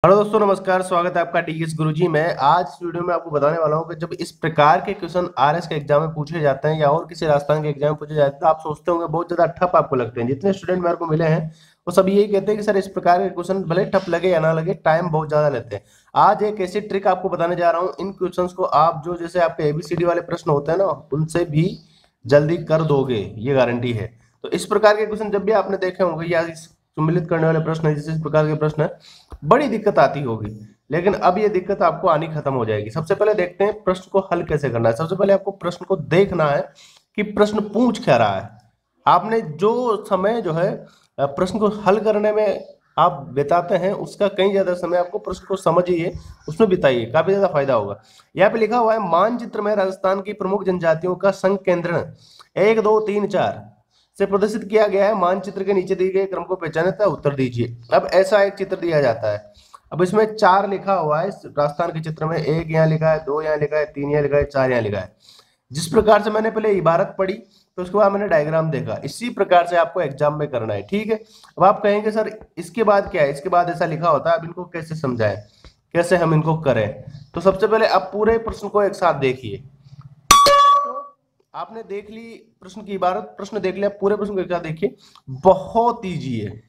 Hello दोस्तों, नमस्कार। स्वागत है आपका डीएस गुरुजी में। आज इस वीडियो में आपको बताने वाला हूँ कि जब इस प्रकार के क्वेश्चन आरएस के एग्जाम में पूछे जाते हैं या और किसी राजस्थान के एग्जाम में पूछे जाते हैं तो आप सोचते होंगे बहुत ज्यादा ठप आपको लगते हैं। जितने स्टूडेंट मेरे को मिले हैं वो सब यही कहते हैं कि सर इस प्रकार के क्वेश्चन भले ठप लगे या ना लगे, टाइम बहुत ज्यादा लेते हैं। आज एक ऐसी ट्रिक आपको बताने जा रहा हूँ, इन क्वेश्चन को आप जो जैसे आपके एबीसीडी वाले प्रश्न होते हैं ना, उनसे भी जल्दी कर दोगे, ये गारंटी है। तो इस प्रकार के क्वेश्चन जब भी आपने देखे होंगे या इस सम्मिलित करने वाले प्रश्न जिस प्रकार के प्रश्न है, बड़ी दिक्कत आती होगी, लेकिन अब ये दिक्कत आपको आनी खत्म हो जाएगी। सबसे पहले देखते हैं प्रश्न को हल कैसे करना है। सबसे पहले आपको प्रश्न को देखना है कि प्रश्न पूछ क्या रहा है। आपने जो समय जो है प्रश्न को हल करने में आप बिताते हैं, उसका कहीं ज्यादा समय आपको प्रश्न को समझिए, उसमें बिताइए, काफी ज्यादा फायदा होगा। यहाँ पे लिखा हुआ है, मानचित्र में राजस्थान की प्रमुख जनजातियों का संकेंद्रण 1 2 3 4 से प्रदर्शित किया गया है। मानचित्र के नीचे दिए गए क्रम को पहचाने तथा उत्तर दीजिए। अब ऐसा एक चित्र दिया जाता है। अब इसमें 4 लिखा हुआ है। इस राजस्थान के चित्र में 1 यहाँ लिखा है, 2 यहाँ लिखा है, 3 यहाँ लिखा है, 4 यहाँ लिखा है। जिस प्रकार से मैंने पहले इबारत पढ़ी तो उसके बाद मैंने डायग्राम देखा, इसी प्रकार से आपको एग्जाम में करना है, ठीक है। अब आप कहेंगे सर इसके बाद क्या है, इसके बाद ऐसा लिखा होता है, अब इनको कैसे समझाएं, कैसे हम इनको करें। तो सबसे पहले आप पूरे प्रश्न को एक साथ देखिए। आपने देख ली प्रश्न की इबारत, प्रश्न देख लिया, पूरे प्रश्न को एक साथ देखिए, बहुत ईजी है।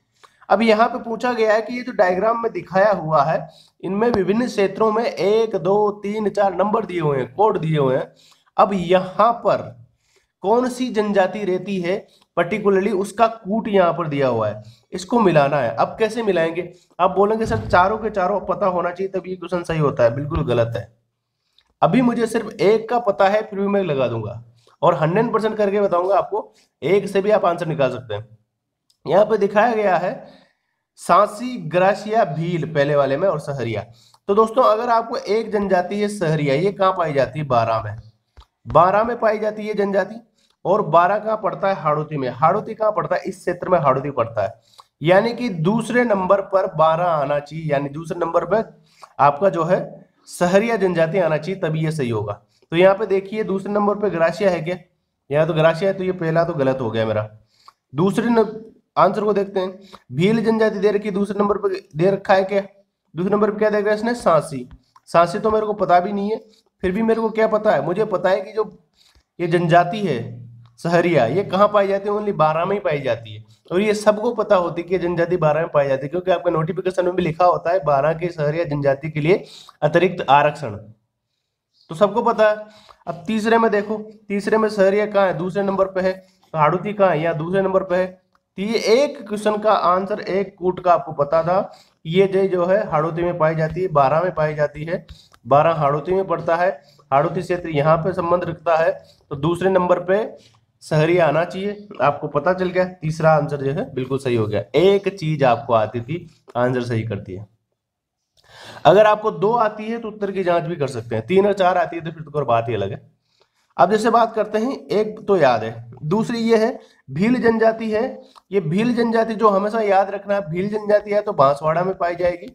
अब यहाँ पे पूछा गया है कि ये जो डायग्राम में दिखाया हुआ है, इनमें विभिन्न क्षेत्रों में 1 2 3 4 नंबर दिए हुए हैं, कोड दिए हुए हैं। अब यहाँ पर कौन सी जनजाति रहती है पर्टिकुलरली, उसका कूट यहाँ पर दिया हुआ है, इसको मिलाना है। अब कैसे मिलाएंगे? आप बोलेंगे सर चारों के चारों पता होना चाहिए तब ये क्वेश्चन सही होता है। बिल्कुल गलत है। अभी मुझे सिर्फ एक का पता है, फिर भी मैं लगा दूंगा और 100% करके बताऊंगा आपको, एक से भी आप आंसर निकाल सकते हैं। यहाँ पे दिखाया गया है सांसी, ग्रासिया, भील पहले वाले में और सहरिया। तो दोस्तों अगर आपको एक जनजाति है सहरिया, ये कहाँ पाई जाती है? 12 में। 12 में पाई जाती है जनजाति। और 12 कहाँ पड़ता है? हाड़ौती में। हाड़ौती कहाँ पड़ता है? इस क्षेत्र में हाड़ौती पड़ता है। यानी कि दूसरे नंबर पर 12 आना चाहिए, यानी दूसरे नंबर पर आपका जो है सहरिया जनजाति आना चाहिए, तभी ये सही होगा। तो यहाँ पे देखिए दूसरे नंबर पे ग्रासिया है क्या? यहाँ तो ग्रासिया है, तो ये पहला तो गलत हो गया मेरा। दूसरे आंसर को देखते हैं। भील जनजाति दे रखी, दूसरे नंबर पे दे रखा है क्या? दूसरे नंबर पे क्या दे रखा है इसने? सांसी। सांसी तो मेरे को पता भी नहीं है, फिर भी मेरे को क्या पता है? मुझे पता है कि जो ये जनजाति है सहरिया, ये कहाँ पाई जाती है? ओनली 12 में ही पाई जाती है। और ये सबको पता होती है कि जनजाति 12 में पाई जाती है, क्योंकि आपके नोटिफिकेशन में भी लिखा होता है 12 के सहरिया जनजाति के लिए अतिरिक्त आरक्षण, तो सबको पता है। अब तीसरे में देखो, तीसरे में सहरिया कहाँ है? दूसरे नंबर पे है। तो हाड़ौती कहाँ है? यहाँ दूसरे नंबर पे है। तो ये एक क्वेश्चन का आंसर, एक कूट का आपको पता था, ये जो है हाड़ौती में पाई जाती है, 12 में पाई जाती है। 12 हाड़ौती में पड़ता है, हाड़ौती क्षेत्र यहाँ पे संबंध रखता है, तो दूसरे नंबर पे सहरिया आना चाहिए। आपको पता चल गया, तीसरा आंसर जो है बिल्कुल सही हो गया। एक चीज आपको आती थी, आंसर सही करती है। अगर आपको 2 आती है तो उत्तर की जांच भी कर सकते हैं, 3 और 4 आती है तो फिर तो बात ही अलग है। अब जैसे बात करते हैं, एक तो याद है, दूसरी ये है भील जनजाति है। ये भील जनजाति जो हमेशा याद रखना है, भील जनजाति है तो बांसवाड़ा में पाई जाएगी,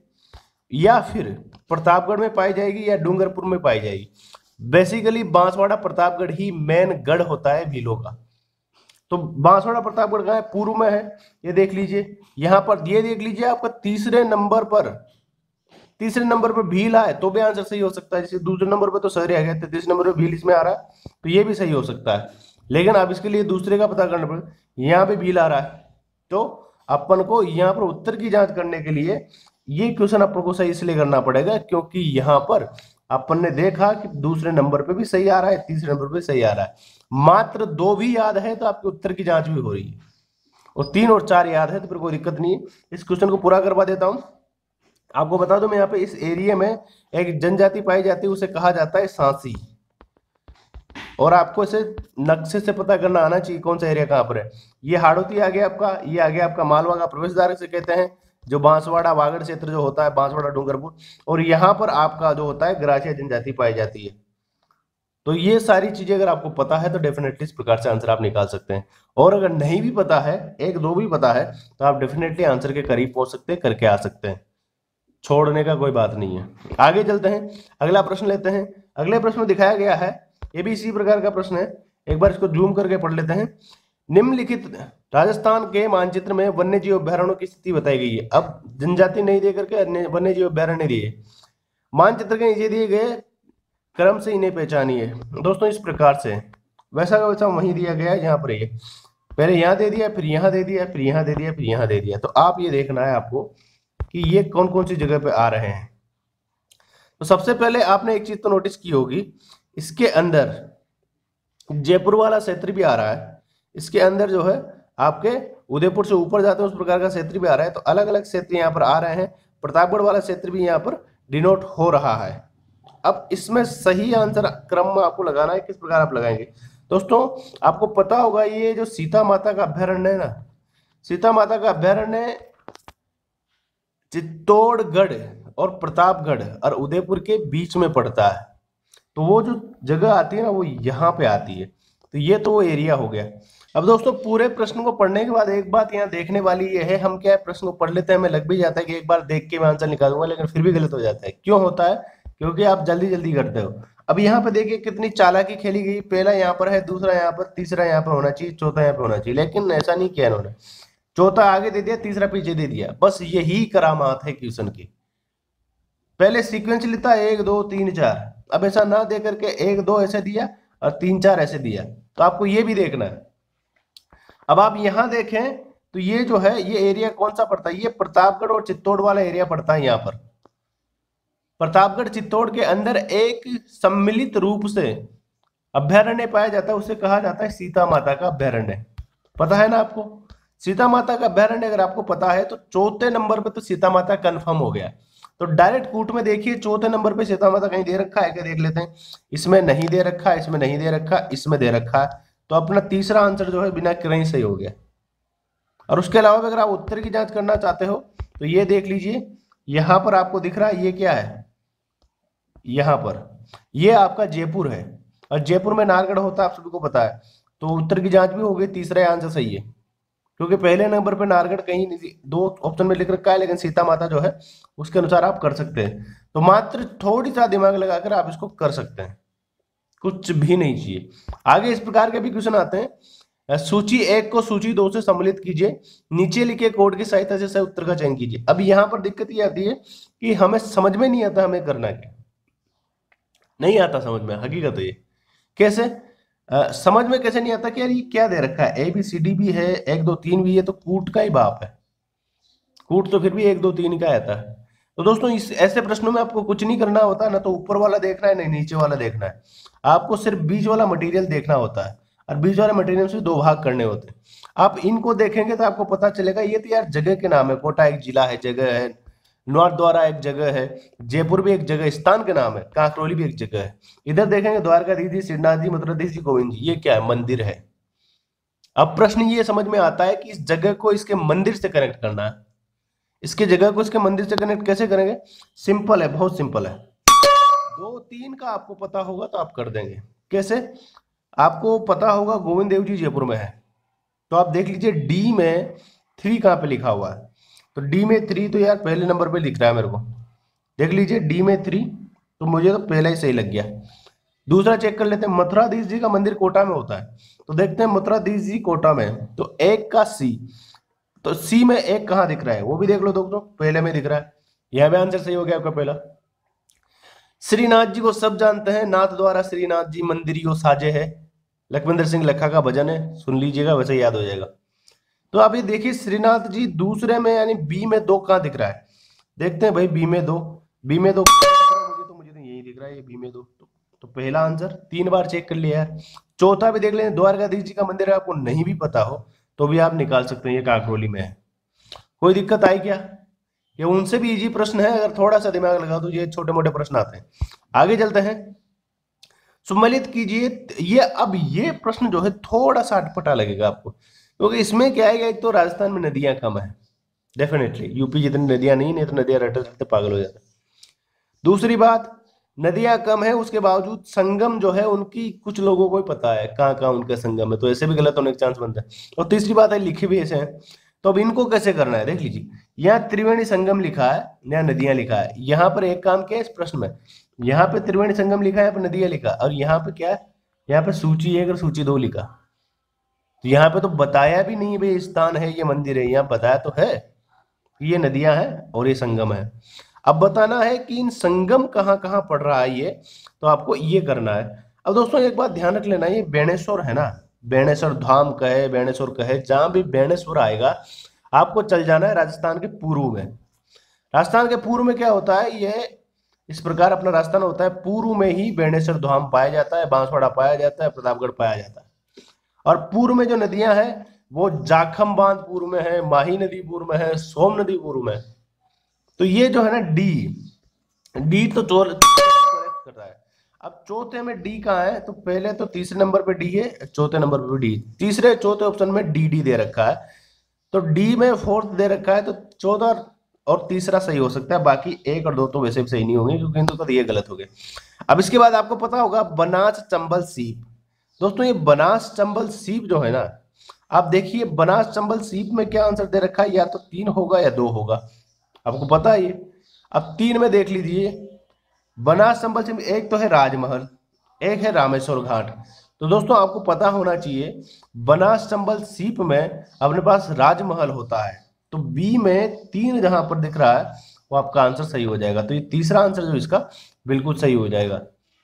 या फिर प्रतापगढ़ में पाई जाएगी, या डूंगरपुर में पाई जाएगी। बेसिकली बांसवाड़ा प्रतापगढ़ ही मेन गढ़ होता है भीलों का। तो बांसवाड़ा प्रतापगढ़ कहाँ है? पूर्व में है, ये देख लीजिए। यहाँ पर ये देख लीजिए, आपका तीसरे नंबर पर भील आए तो भी आंसर सही हो सकता है। जैसे दूसरे नंबर पर तो सहरिया आ गया, तीसरे नंबर पर भील इसमें आ रहा है, तो ये भी सही हो सकता है। लेकिन अब इसके लिए दूसरे का पता करना पड़ेगा। यहाँ पे भील आ रहा है, तो अपन को यहाँ पर उत्तर की जांच करने के लिए ये क्वेश्चन अपन को सही इसलिए करना पड़ेगा क्योंकि यहाँ पर अपन ने देखा कि दूसरे नंबर पे भी सही आ रहा है, तीसरे नंबर पे सही आ रहा है। मात्र 2 भी याद है तो आपके उत्तर की जांच भी हो रही है, और 3 और 4 याद है तो फिर कोई दिक्कत नहीं है। इस क्वेश्चन को पूरा करवा देता हूं। आपको बता दूं, मैं यहाँ पे इस एरिया में एक जनजाति पाई जाती है, उसे कहा जाता है सांसी। और आपको इसे नक्शे से पता करना आना चाहिए कौन सा एरिया कहाँ पर है। ये हाड़ौती आ गया आपका, ये आ गया आपका मालवा का प्रवेश द्वार से कहते हैं, जो बांसवाड़ा वागड़ क्षेत्र जो होता है, बांसवाड़ा डूंगरपुर। और यहाँ पर आपका जो होता है ग्रासिया जनजाति पाई जाती है। तो ये सारी चीजें अगर आपको पता है तो डेफिनेटली इस प्रकार से आंसर आप निकाल सकते हैं। और अगर नहीं भी पता है, 1 2 भी पता है, तो आप डेफिनेटली आंसर के करीब पहुंच सकते हैं, करके आ सकते हैं। छोड़ने का कोई बात नहीं है। आगे चलते हैं, अगला प्रश्न लेते हैं। अगले प्रश्न में दिखाया गया है, ये भी इसी प्रकार का प्रश्न है। एक बार इसको जूम करके पढ़ लेते हैं। निम्नलिखित राजस्थान के मानचित्र में वन्य जीव अभ्यारण्यों की स्थिति बताई गई है। अब जनजाति नहीं दे करके वन्य जीव अभ्यारण्य दिए, मानचित्र के नीचे दिए गए क्रम से इन्हें पहचानिए। दोस्तों इस प्रकार से वैसा का वैसा वहीं दिया गया है जहां पर ये पहले यहाँ दे दिया, फिर यहाँ दे दिया, फिर यहाँ दे दिया, फिर यहाँ दे दिया। तो आप ये देखना है आपको कि ये कौन कौन सी जगह पे आ रहे हैं। तो सबसे पहले आपने एक चीज तो नोटिस की होगी, इसके अंदर जयपुर वाला क्षेत्र भी आ रहा है, इसके अंदर जो है आपके उदयपुर से ऊपर जाते हैं उस प्रकार का क्षेत्र भी आ रहा है। तो अलग अलग क्षेत्र यहाँ पर आ रहे हैं, प्रतापगढ़ वाला क्षेत्र भी यहाँ पर डिनोट हो रहा है। अब इसमें सही आंसर क्रम में आपको लगाना है, किस प्रकार आप लगाएंगे। दोस्तों आपको पता होगा ये जो सीता माता का अभ्यारण्य है ना, सीता माता का अभ्यारण्य चित्तौड़गढ़ और प्रतापगढ़ और उदयपुर के बीच में पड़ता है। तो वो जो जगह आती है ना वो यहाँ पे आती है। तो ये तो वो एरिया हो गया। अब दोस्तों पूरे प्रश्न को पढ़ने के बाद एक बात यहाँ देखने वाली ये है, हम क्या है प्रश्न को पढ़ लेते हैं, हमें लग भी जाता है कि एक बार देख के मैं आंसर निकालूंगा, लेकिन फिर भी गलत हो जाता है। क्यों होता है? क्योंकि आप जल्दी जल्दी करते हो। अब यहाँ पे देखिए कितनी चालाकी खेली गई, पहला यहाँ पर है, दूसरा यहाँ पर, तीसरा यहाँ पर होना चाहिए, चौथा यहाँ पर होना चाहिए, लेकिन ऐसा नहीं किया इन्होंने। चौथा आगे दे दिया, तीसरा पीछे दे दिया। बस यही करामात है क्वेश्चन की। पहले सीक्वेंस लेता 1 2 3 4, अब ऐसा ना दे करके 1 2 ऐसे दिया और 3 4 ऐसे दिया। तो आपको ये भी देखना है। अब आप यहां देखें तो ये जो है ये एरिया कौन सा पड़ता है, ये प्रतापगढ़ और चित्तौड़ वाला एरिया पड़ता है। यहाँ पर प्रतापगढ़ चित्तौड़ के अंदर एक सम्मिलित रूप से अभ्यारण्य पाया जाता है, उसे कहा जाता है सीता माता का अभ्यारण्य। पता है ना आपको? सीता माता का अभ्यारण्य अगर आपको पता है तो चौथे नंबर पे तो सीता माता कंफर्म हो गया। तो डायरेक्ट कूट में देखिए चौथे नंबर पे सीता माता कहीं दे रखा है क्या, देख लेते हैं। इसमें नहीं दे रखा, इसमें नहीं दे रखा, इसमें दे रखा है। तो अपना तीसरा आंसर जो है बिना कहीं सही हो गया। और उसके अलावा अगर आप उत्तर की जांच करना चाहते हो तो ये देख लीजिए, यहां पर आपको दिख रहा है ये क्या है, यहां पर ये आपका जयपुर है और जयपुर में नारगढ़ होता है, आप सभी को पता है। तो उत्तर की जांच भी हो गई, तीसरा आंसर सही है, क्योंकि पहले नंबर पे नारगढ़ कहीं नहीं, 2 ऑप्शन में लिख रखा है, लेकिन सीता माता जो है उसके अनुसार आप कर सकते हैं। तो मात्र थोड़ी सा दिमाग लगाकर आप इसको कर सकते हैं, कुछ भी नहीं चाहिए। आगे इस प्रकार के भी क्वेश्चन आते हैं। सूची 1 को सूची 2 से सम्मिलित कीजिए, नीचे लिखे कोड की सहायता से सही उत्तर का चयन कीजिए। अब यहाँ पर दिक्कत ये आती है कि हमें समझ में नहीं आता हमें करना क्या, नहीं आता समझ में। हकीकत है ये कैसे समझ में कैसे नहीं आता कि यार ये क्या दे रखा है, ABCD भी है, 1 2 3 भी है, तो कूट का ही बाप है। कूट तो फिर भी 1 2 3 का आता है। तो दोस्तों इस ऐसे प्रश्नों में आपको कुछ नहीं करना होता, ना तो ऊपर वाला देखना है, ना नीचे वाला देखना है। आपको सिर्फ बीच वाला मटेरियल देखना होता है, और बीच वाले मटेरियल से 2 भाग करने होते हैं। आप इनको देखेंगे तो आपको पता चलेगा ये तो यार जगह के नाम है। कोटा एक जिला है, जगह है, नाथद्वारा एक जगह है, जयपुर भी एक जगह स्थान के नाम है, कांकरोली भी एक जगह है। इधर देखेंगे द्वारकाधीश जी, श्रीनाथ जी, मथुराधीश जी, गोविंद जी, ये क्या है, मंदिर है। अब प्रश्न ये समझ में आता है कि इस जगह को इसके मंदिर से कनेक्ट करना है। इसके जगह को इसके मंदिर से कनेक्ट कैसे करेंगे? सिंपल है, बहुत सिंपल है। 2 3 का आपको पता होगा तो आप कर देंगे। कैसे? आपको पता होगा गोविंद देव जी जयपुर में है, तो आप देख लीजिए डी में 3 कहाँ पे लिखा हुआ है। तो डी में 3 तो यार पहले नंबर पे लिख रहा है मेरे को, देख लीजिए डी में 3, तो मुझे तो पहला ही सही लग गया। दूसरा चेक कर लेते हैं, मथुराधीश जी का मंदिर कोटा में होता है, तो देखते हैं मथुराधीश जी कोटा में, तो 1 का C, तो C में 1 कहाँ दिख रहा है वो भी देख लो दोस्तों, पहले में दिख रहा है। यह भी आंसर सही हो गया आपका पहला। श्रीनाथ जी को सब जानते हैं, नाथ द्वारा श्रीनाथ जी मंदिरियो साजे है, लखविंदर सिंह लखा का भजन है, सुन लीजिएगा वैसे याद हो जाएगा। तो आप ये देखिए श्रीनाथ जी दूसरे में यानी B में 2 कहाँ दिख रहा है, देखते हैं भाई B में 2, B में 2 मुझे तो यही दिख रहा है, ये B में 2, तो पहला आंसर 3 बार चेक कर लिया यार। चौथा भी देख लें, द्वारकाधीश जी का मंदिर है, आपको नहीं भी पता हो तो भी आप निकाल सकते हैं, ये कांकरोली में है। कोई दिक्कत आई क्या? ये उनसे भी इजी प्रश्न है, अगर थोड़ा सा दिमाग लगा तो ये छोटे मोटे प्रश्न आते हैं। आगे चलते हैं, सम्मिलित कीजिए। ये अब ये प्रश्न जो है थोड़ा सा अटपटा लगेगा आपको, क्योंकि इसमें क्या है, एक तो राजस्थान में नदियां कम है, डेफिनेटली यूपी जितनी नदियां नहीं तो नदियां रटते रटते पागल हो जाते। दूसरी बात, नदियां कम है उसके बावजूद संगम जो है उनकी कुछ लोगों को ही पता है कहाँ कहाँ उनका संगम है, तो ऐसे भी गलत होने के चांस बनता है। और तीसरी बात है लिखे भी ऐसे हैं, तो अब इनको कैसे करना है, देख लीजिए यहाँ त्रिवेणी संगम लिखा है, यहाँ नदियां लिखा है। यहाँ पर एक काम किया इस प्रश्न में, यहाँ पे त्रिवेणी संगम लिखा है, यहाँ पे नदियां लिखा, और यहाँ पे क्या है, यहाँ पे सूची 1 और सूची 2 लिखा। तो यहाँ पे तो बताया भी नहीं भाई स्थान है ये मंदिर है, यहाँ बताया तो है कि ये नदियां हैं और ये संगम है। अब बताना है कि इन संगम कहाँ कहाँ पड़ रहा है ये, तो आपको ये करना है। अब दोस्तों एक बात ध्यान रख लेना, ये बेणेश्वर है ना, बेणेश्वर धाम कहे बेणेश्वर कहे, जहां भी बेणेश्वर आएगा आपको चल जाना है राजस्थान के पूर्व में। राजस्थान के पूर्व में क्या होता है, यह इस प्रकार अपना राजस्थान होता है, पूर्व में ही बेणेश्वर धाम पाया जाता है, बांसवाड़ा पाया जाता है, प्रतापगढ़ पाया जाता है। और पूर्व में जो नदियां हैं वो जाखम बांध पूर्व में है, माही नदी पूर्व में है, सोम नदी पूर्व में है। तो ये जो है ना डी, डी तो करेक्ट कर रहा है। अब चौथे में डी कहाँ है, तो पहले तो तीसरे नंबर पे डी है, चौथे नंबर पे डी, तीसरे चौथे ऑप्शन में डी डी दे रखा है, तो डी में फोर्थ दे रखा है, तो चौथा और तीसरा सही हो सकता है, बाकी एक और दो तो वैसे भी सही नहीं होंगे क्योंकि इनको तो ये गलत हो गए। अब इसके बाद आपको पता होगा बनास चंबल सीप। दोस्तों ये बनास चंबल सीप जो है ना, आप देखिए बनास चंबल सीप में क्या आंसर दे रखा है, या तो 3 होगा या 2 होगा, आपको पता है ये। अब 3 में देख लीजिए, बनास चंबल सीप एक तो है राजमहल, एक है रामेश्वर घाट। तो दोस्तों आपको पता होना चाहिए बनास चंबल सीप में अपने पास राजमहल होता है, तो बी में 3 जहां पर दिख रहा है वो आपका आंसर सही हो जाएगा। तो ये तीसरा आंसर जो इसका बिल्कुल सही हो जाएगा।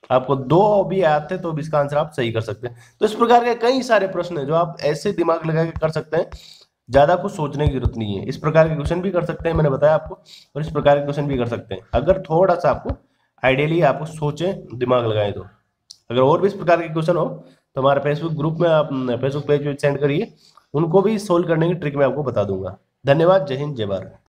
आपको 2 भी आते तो भी इसका आंसर आप सही कर सकते हैं। तो इस प्रकार के कई सारे प्रश्न हैं जो आप ऐसे दिमाग लगा के कर सकते हैं, ज्यादा कुछ सोचने की जरूरत नहीं है। इस प्रकार के क्वेश्चन भी कर सकते हैं, मैंने बताया आपको, और इस प्रकार के क्वेश्चन भी कर सकते हैं अगर थोड़ा सा आपको आइडियली आपको सोचें, दिमाग लगाएं तो। अगर और भी इस प्रकार के क्वेश्चन हो तो हमारे फेसबुक ग्रुप में आप फेसबुक पेज पे सेंड करिए, उनको भी सोल्व करने की ट्रिक मैं आपको बता दूंगा। धन्यवाद, जय हिंद, जय भारत।